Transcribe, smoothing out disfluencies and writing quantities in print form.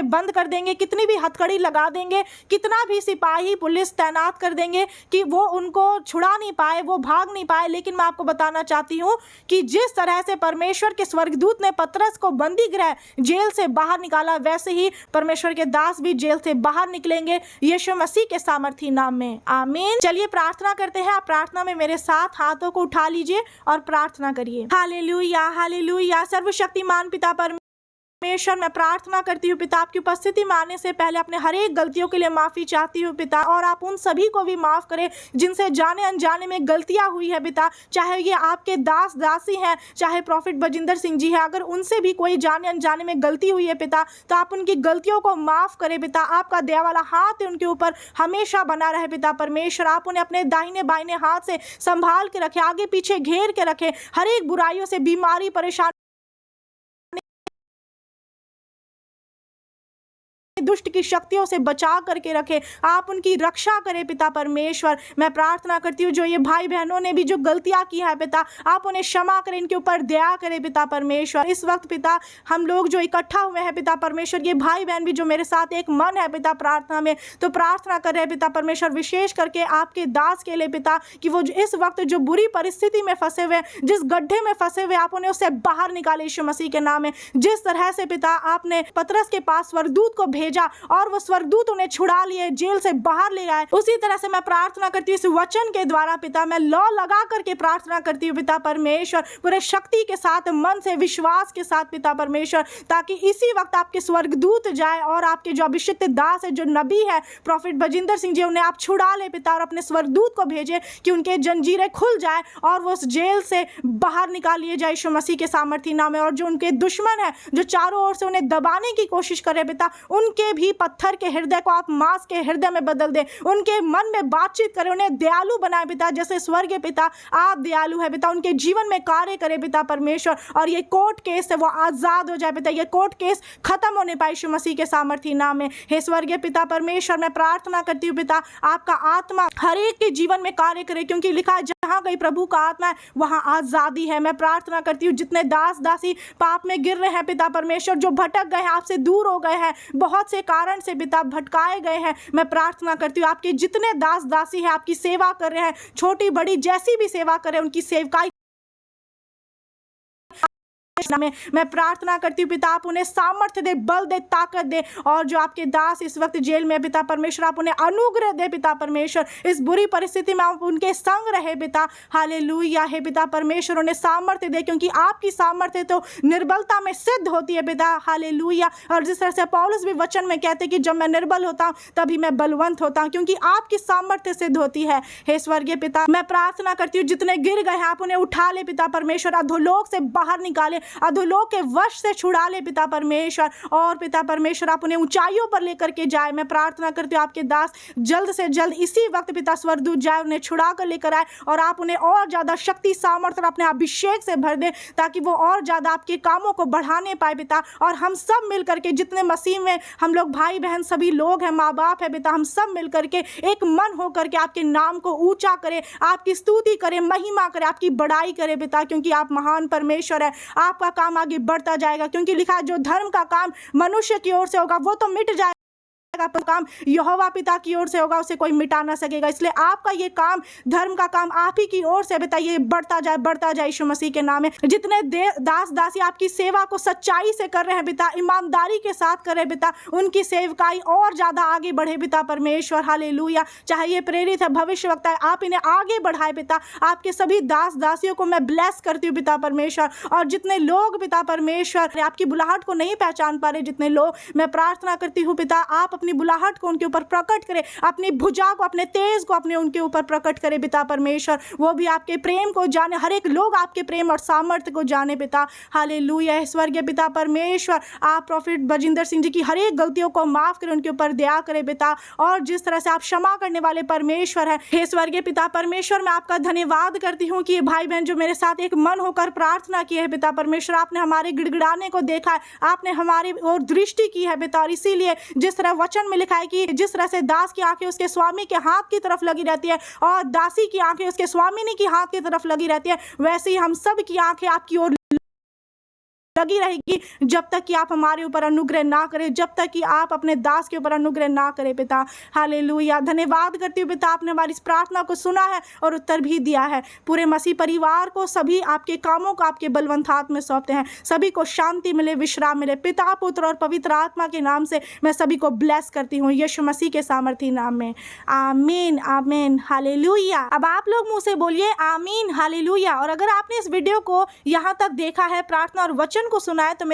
उन्हें बंद कर देंगे, कितनी भी हथकड़ी लगा देंगे, कितना भी सिपाही पुलिस तैनात कर देंगे कि वो उनको छुड़ा नहीं पाए, वो भाग नहीं पाए। लेकिन मैं आपको बताना चाहती हूँ कि जिस तरह से परमेश्वर के स्वर्गदूत ने पतरस को बंदी गृह जेल से बाहर निकाला, वैसे ही परमेश्वर के दास भी जेल से बाहर निकलेंगे यीशु मसीह के सामर्थी नाम में। आमीन। चलिए प्रार्थना करते हैं। आप प्रार्थना में मेरे साथ हाथों को उठा लीजिए और प्रार्थना करिए। Hallelujah, hallelujah. सर्वशक्तिमान पिता परमेश्वर, मैं प्रार्थना करती हूँ पिता, आपकी उपस्थिति में आने से पहले अपने हर एक गलतियों के लिए माफी चाहती हूँ पिता, और आप उन सभी को भी माफ करें जिनसे जाने अनजाने में गलतियां हुई है पिता, चाहे ये आपके दास दासी हैं, चाहे प्रॉफिट बजिंदर सिंह जी हैं, अगर उनसे भी कोई जाने अनजाने में गलती हुई है पिता, तो आप उनकी गलतियों को माफ करें पिता। आपका दया वाला हाथ उनके ऊपर हमेशा बना रहे पिता परमेश्वर। आप उन्हें अपने दाहिने बाइने हाथ से संभाल के रखें, आगे पीछे घेर के रखें, हर एक बुराइयों से, बीमारी, परेशानी, दुष्ट की शक्तियों से बचा करके रखे, आप उनकी रक्षा करें पिता परमेश्वर। मैं प्रार्थना करती हूँ जो ये भाई बहनों ने भी जो गलतियां की है पिता, आप उन्हें क्षमा करें, इनके ऊपर दया करें पिता परमेश्वर। इस वक्त पिता हम लोग जो इकट्ठा हुए हैं पिता परमेश्वर, ये भाई बहन भी जो मेरे साथ एक मन है पिता प्रार्थना में, तो प्रार्थना कर रहे हैं पिता परमेश्वर, विशेष करके आपके दास के लिए पिता, कि वो इस वक्त जो बुरी परिस्थिति में फंसे हुए, जिस गड्ढे में फंसे हुए, आप उन्हें उससे बाहर निकाले यीशु मसीह के नाम में। जिस तरह से पिता आपने पतरस के पास स्वर्गदूत को भेजा और वो स्वर्गदूत उन्हें छुड़ा लिए, जेल से बाहर ले आए, उसी तरह से मैं प्रार्थना करती हूँ इस वचन के द्वारा पिता, मैं लौ लगा करके प्रार्थना करती हूँ पिता परमेश्वर, पूरे शक्ति के साथ, मन से, विश्वास के साथ पिता परमेश्वर, ताकि इसी वक्त आपके स्वर्गदूत जाए और आपके जो अभिषिक्त दास है, जो नबी है प्रॉफिट बजिंदर सिंह जी, उन्हें आप छुड़ा ले पिता, और अपने स्वर्गदूत को भेजे कि उनके जंजीरें खुल जाए और वो उस जेल से बाहर निकाल लिए जाए यीशु मसीह के सामर्थी नाम में। और जो उनके दुश्मन है, जो चारों ओर से उन्हें दबाने की कोशिश करे पिता, उनके भी पत्थर के हृदय को आप मांस के हृदय में बदल दे, उनके मन में बातचीत करें, उन्हें दयालु बनाए पिता, जैसे स्वर्गीय पिता आप दयालु है पिता, उनके जीवन में कार्य करे पिता परमेश्वर, और ये कोर्ट केस है वो आजाद हो जाए पिता, ये कोर्ट केस खत्म होने पाए यीशु मसीह के सामर्थी नाम में। हे स्वर्गीय पिता परमेश्वर, मैं प्रार्थना करती हूँ पिता, आपका आत्मा हर एक के जीवन में कार्य करे, क्योंकि लिखा है जहां कहीं प्रभु का आत्मा है वहां आजादी है। मैं प्रार्थना करती हूँ जितने दास दासी पाप में गिर रहे हैं पिता परमेश्वर, जो भटक गए हैं, आपसे दूर हो गए हैं, बहुत से कारण से पिता भटकाए गए हैं, मैं प्रार्थना करती हूँ आपके जितने दास दासी हैं, आपकी सेवा कर रहे हैं, छोटी बड़ी जैसी भी सेवा करें, उनकी सेवकाई में मैं प्रार्थना करती हूँ पिता, आप उन्हें सामर्थ्य दे, बल दे, ताकत दे, और जो आपके दास इस वक्त जेल में पिता परमेश्वर, आप उन्हें अनुग्रह दे पिता परमेश्वर, इस बुरी परिस्थिति में आप उनके संग रहे पिता। हालेलुया। हे पिता परमेश्वर, उन्हें सामर्थ्य दे, क्योंकि आपकी सामर्थ्य तो निर्बलता में सिद्ध होती है पिता। हालेलुया। और जिस तरह से पौलुस भी वचन में कहते कि जब मैं निर्बल होता हूँ तभी मैं बलवंत होता हूँ, क्योंकि आपकी सामर्थ्य सिद्ध होती है। हे स्वर्गीय पिता, मैं प्रार्थना करती हूँ जितने गिर गए हैं आप उन्हें उठा ले पिता परमेश्वर, अधोलोक से बाहर निकाले, अधोलोक के वश से छुड़ा ले पिता परमेश्वर, और पिता परमेश्वर आप उन्हें ऊंचाइयों पर लेकर के जाए। मैं प्रार्थना करती हूँ आपके दास जल्द से जल्द इसी वक्त पिता स्वर्गदूत जाए, उन्हें छुड़ा कर लेकर आए, और आप उन्हें और ज्यादा शक्ति, सामर्थ्य और अपने अभिषेक से भर दे, ताकि वो और ज्यादा आपके कामों को बढ़ाने पाए पिता। और हम सब मिल करके, जितने मसीह में हम लोग भाई बहन सभी लोग हैं, माँ बाप है पिता, हम सब मिल करके एक मन होकर के आपके नाम को ऊंचा करें, आपकी स्तुति करें, महिमा करें, आपकी बड़ाई करें पिता, क्योंकि आप महान परमेश्वर है। आपका काम आगे बढ़ता जाएगा, क्योंकि लिखा है जो धर्म का काम मनुष्य की ओर से होगा वो तो मिट जाएगा, पर काम यहोवा पिता की ओर से होगा उसे कोई मिटा ना सकेगा। इसलिए आपका ये काम, धर्म का काम आप ही की ओर से बताइए, बढ़ता जाए यीशु मसीह के नाम में। जितने दास दासी आपकी सेवा को सच्चाई से कर रहे हैं पिता, ईमानदारी के साथ कर रहे हैं पिता, उनकी सेवकाई और ज्यादा आगे बढ़े पिता परमेश्वर। हालेलुया। चाहे ये प्रेरित है, भविष्यवक्ता है, आप इन्हें आगे बढ़ाए पिता। आपके सभी दास दासियों को मैं ब्लेस करती हूँ पिता परमेश्वर, और जितने लोग पिता परमेश्वर आपकी बुलाहट को नहीं पहचान पा रहे, जितने लोग, मैं प्रार्थना करती हूँ पिता आप अपनी बुलाहट को उनके ऊपर प्रकट करें, अपनी भुजा को, अपने तेज को अपने उनके ऊपर प्रकट करें पिता परमेश्वर। वो भी आपके प्रेम को जाने, हर एक लोग आपके प्रेम और सामर्थ्य को जाने पिता। हालेलुया। स्वर्गीय पिता परमेश्वर, आप प्रॉफिट बजिंदर सिंह जी की हर एक गलतियों को माफ करें, उनके ऊपर दया करें पिता, और जिस तरह से आप क्षमा करने वाले परमेश्वर हैं। हे स्वर्गीय पिता परमेश्वर, मैं आपका धन्यवाद करती हूँ कि ये भाई बहन जो मेरे साथ एक मन होकर प्रार्थना की है पिता परमेश्वर, आपने हमारे गिड़गिड़ाने को देखा है, आपने हमारी ओर दृष्टि की है पिता, और इसीलिए जिस तरह वचन में लिखा है कि जिस तरह से दास की आंखें उसके स्वामी के हाथ की तरफ लगी रहती है और दासी की आंखें उसके स्वामिनी की हाथ की तरफ लगी रहती है, वैसे ही हम सब की आंखें आपकी ओर लगी रहेगी जब तक कि आप हमारे ऊपर अनुग्रह ना करें, जब तक कि आप अपने दास के ऊपर अनुग्रह ना करें पिता। हालेलुया। धन्यवाद करती हूँ पिता, आपने हमारी इस प्रार्थना को सुना है और उत्तर भी दिया है। पूरे मसीह परिवार को, सभी आपके कामों को आपके बलवंत हाथ में सौंपते हैं। सभी को शांति मिले, विश्राम मिले। पिता, पुत्र और पवित्र आत्मा के नाम से मैं सभी को ब्लेस करती हूँ, यीशु मसीह के सामर्थी नाम में। आमीन, आमीन, हालेलुया। अब आप लोग मुंह से बोलिए आमीन, हालेलुया। और अगर आपने इस वीडियो को यहाँ तक देखा है, प्रार्थना और वचन को सुना है, तो